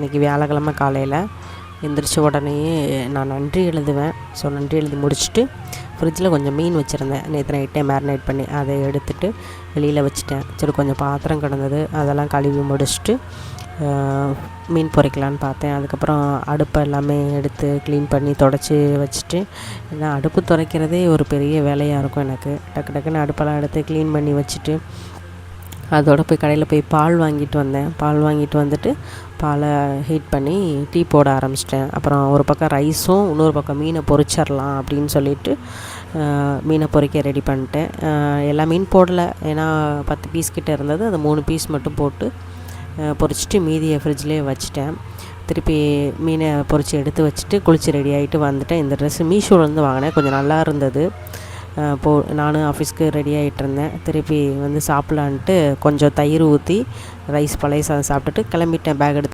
இன்றைக்கி வியாழக்கிழமை காலையில் எந்திரிச்ச உடனேயே நான் நன்றி எழுதுவேன். ஸோ நன்றி எழுதி முடிச்சுட்டு ஃப்ரிட்ஜில் கொஞ்சம் மீன் வச்சுருந்தேன், நேற்று நைட்டே மேரினேட் பண்ணி அதை எடுத்துகிட்டு வெளியில் வச்சுட்டேன். சரி கொஞ்சம் பாத்திரம் கிடந்தது, அதெல்லாம் கழுவி முடிச்சுட்டு மீன் பொரிக்கலான்னு பார்த்தேன். அதுக்கப்புறம் அடுப்பை எல்லாமே எடுத்து க்ளீன் பண்ணி தொடச்சி வச்சுட்டு, ஏன்னா அடுப்பு துடைக்கிறதே ஒரு பெரிய வேலையாக இருக்கும் எனக்கு. டக்கு டக்குன்னு அடுப்பெல்லாம் எடுத்து க்ளீன் பண்ணி வச்சுட்டு அதோடு போய் கடையில் போய் பால் வாங்கிட்டு வந்தேன். பால் வாங்கிட்டு வந்துட்டு பாலை ஹீட் பண்ணி டீ போட ஆரம்பிச்சிட்டேன். அப்புறம் ஒரு பக்கம் ரைஸும் இன்னொரு பக்கம் மீனை பொரிச்சிடலாம் அப்படின்னு சொல்லிவிட்டு மீனை பொரிக்க ரெடி பண்ணிட்டேன். எல்லா மீன் போடலை, ஏன்னா 10 பீஸ் கிட்டே இருந்தது, அது 3 பீஸ் மட்டும் போட்டு பொரிச்சிட்டு மீதியை ஃப்ரிட்ஜ்லேயே வச்சுட்டேன். திருப்பி மீனை பொரித்து எடுத்து வச்சுட்டு குளித்து ரெடி ஆகிட்டு வந்துட்டேன். இந்த ட்ரெஸ்ஸு மீஷோலேருந்து வாங்கினேன், கொஞ்சம் நல்லா இருந்தது. நானும் ஆஃபீஸ்க்கு ரெடி ஆகிட்டு இருந்தேன். திருப்பி வந்து சாப்பிட்லான்ட்டு கொஞ்சம் தயிர் ஊற்றி ரைஸ் பழைய சாதம் சாப்பிட்டுட்டு கிளம்பிட்டேன் பேக் எடுத்து.